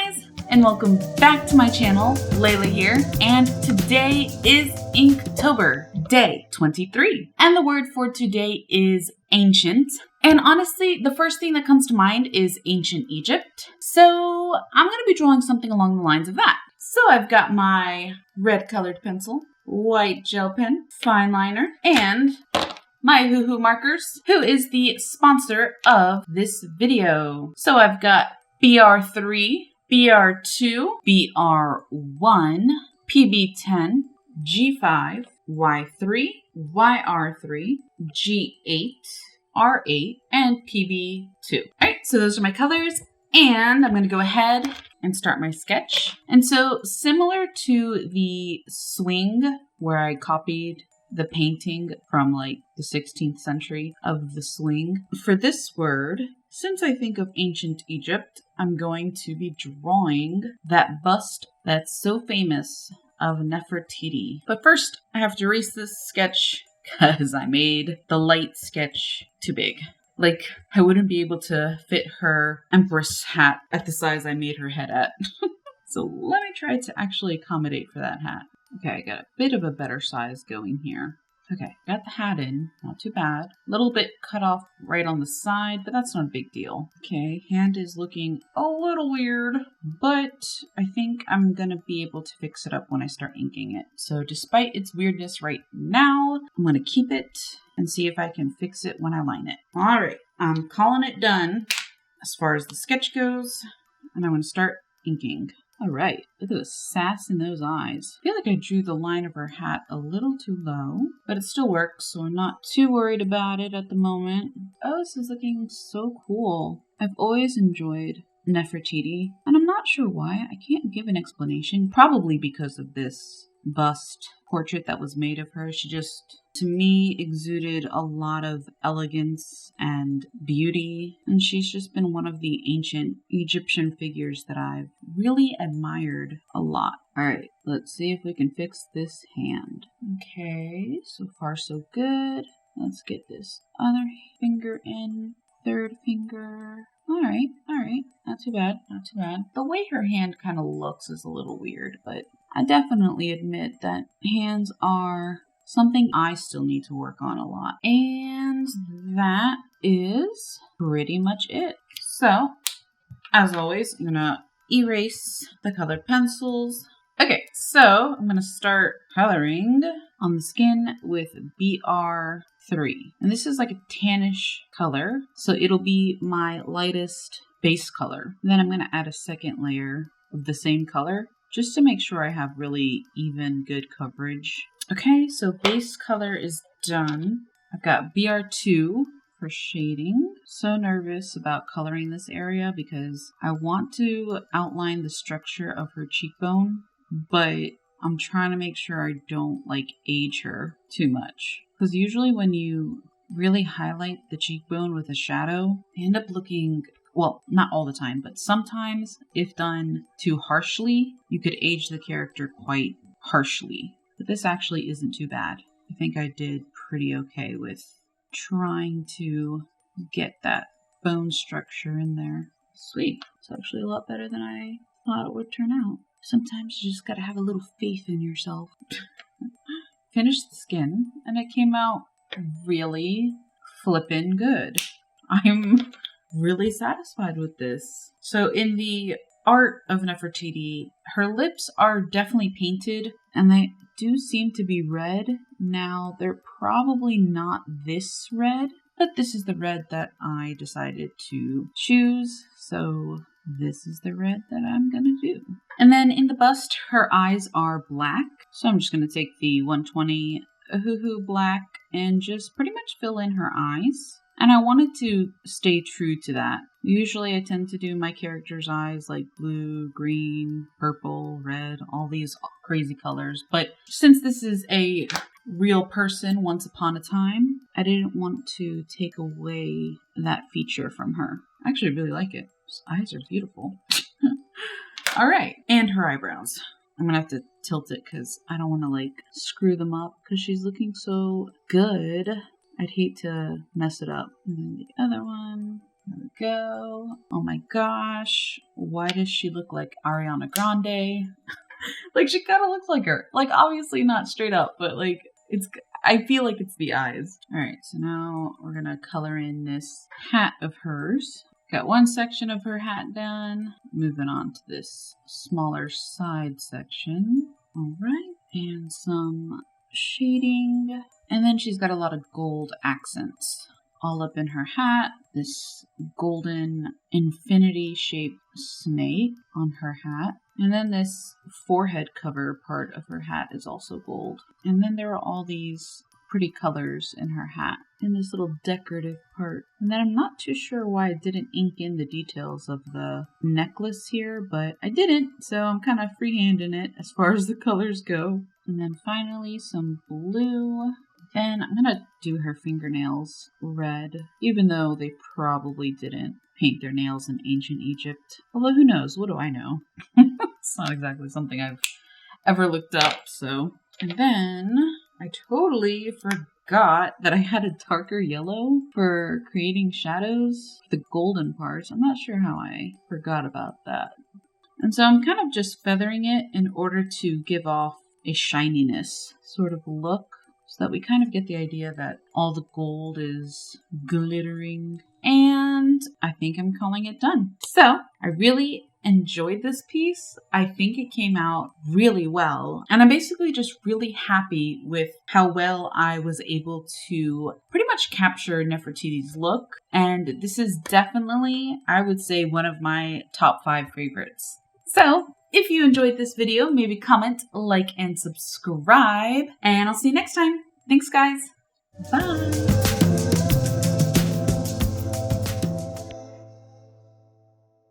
guys, and welcome back to my channel. Layla here, and today is Inktober, day 23. And the word for today is ancient. And honestly, the first thing that comes to mind is ancient Egypt. So I'm going to be drawing something along the lines of that. So I've got my red colored pencil, white gel pen, fine liner, and my Ohuhu markers, who is the sponsor of this video. So I've got BR3, BR2, BR1, PB10, G5, Y3, YR3, G8, R8, and PB2. Alright, so those are my colors, and I'm going to go ahead and start my sketch. And so similar to the swing where I copied the painting from like the 16th century of the swing, for this word, since I think of ancient Egypt, I'm going to be drawing that bust that's so famous of Nefertiti. But first, I have to erase this sketch because I made the light sketch too big. Like, I wouldn't be able to fit her empress hat at the size I made her head at. So let me try to actually accommodate for that hat. Okay, I got a bit of a better size going here. Okay, got the hat in, not too bad. A little bit cut off right on the side, but that's not a big deal. Okay, hand is looking a little weird, but I think I'm gonna be able to fix it up when I start inking it. So despite its weirdness right now, I'm gonna keep it and see if I can fix it when I line it. All right, I'm calling it done as far as the sketch goes, and I'm gonna start inking. All right, look at the sass in those eyes. I feel like I drew the line of her hat a little too low, but it still works, so I'm not too worried about it at the moment. Oh, this is looking so cool. I've always enjoyed Nefertiti, and I'm not sure why. I can't give an explanation. Probably because of this bust portrait that was made of her. She just, to me, exuded a lot of elegance and beauty, and she's just been one of the ancient Egyptian figures that I've really admired a lot. Alright, let's see if we can fix this hand. Okay, so far so good. Let's get this other finger in, third finger. Alright, not too bad, not too bad. The way her hand kind of looks is a little weird, but I definitely admit that hands are something I still need to work on a lot. And that is pretty much it. So, as always, I'm gonna erase the colored pencils. Okay, so I'm gonna start coloring on the skin with BR3. And this is like a tannish color, so it'll be my lightest base color. And then I'm gonna add a second layer of the same color, just to make sure I have really even, good coverage. Okay, so base color is done. I've got BR2 for shading. So nervous about coloring this area because I want to outline the structure of her cheekbone, but I'm trying to make sure I don't like age her too much. Because usually when you really highlight the cheekbone with a shadow, they end up looking, well, not all the time, but sometimes, if done too harshly, you could age the character quite harshly. But this actually isn't too bad. I think I did pretty okay with trying to get that bone structure in there. Sweet. It's actually a lot better than I thought it would turn out. Sometimes you just gotta have a little faith in yourself. Finished the skin, and it came out really flippin' good. I'm really satisfied with this. So in the art of Nefertiti, her lips are definitely painted and they do seem to be red. Now, they're probably not this red, but this is the red that I decided to choose. So this is the red that I'm gonna do. And then in the bust, her eyes are black. So I'm just gonna take the 120 Ohuhu black and just pretty much fill in her eyes. And I wanted to stay true to that. Usually I tend to do my character's eyes like blue, green, purple, red, all these crazy colors. But since this is a real person once upon a time, I didn't want to take away that feature from her. Actually, I really like it. His eyes are beautiful. All right, and her eyebrows. I'm gonna have to tilt it because I don't want to like screw them up because she's looking so good. I'd hate to mess it up. And then the other one. There we go. Oh my gosh. Why does she look like Ariana Grande? Like, she kind of looks like her. Like, obviously not straight up, but like, I feel like it's the eyes. All right, so now we're gonna color in this hat of hers. Got one section of her hat done. Moving on to this smaller side section. All right, and some shading. And then she's got a lot of gold accents all up in her hat. This golden infinity shaped snake on her hat. And then this forehead cover part of her hat is also gold. And then there are all these pretty colors in her hat in this little decorative part. And then I'm not too sure why I didn't ink in the details of the necklace here, but I didn't, so I'm kind of freehanding it as far as the colors go. And then finally some blue. Then I'm gonna do her fingernails red, even though they probably didn't paint their nails in ancient Egypt. Although who knows, what do I know? It's not exactly something I've ever looked up, so. And then I totally forgot that I had a darker yellow for creating shadows, the golden parts. I'm not sure how I forgot about that. And so I'm kind of just feathering it in order to give off a shininess sort of look, so that we kind of get the idea that all the gold is glittering. And I think I'm calling it done. So I really enjoyed this piece. I think it came out really well. And I'm basically just really happy with how well I was able to pretty much capture Nefertiti's look. And this is definitely, I would say, one of my top 5 favorites. So if you enjoyed this video, maybe comment, like, and subscribe. And I'll see you next time. Thanks, guys. Bye.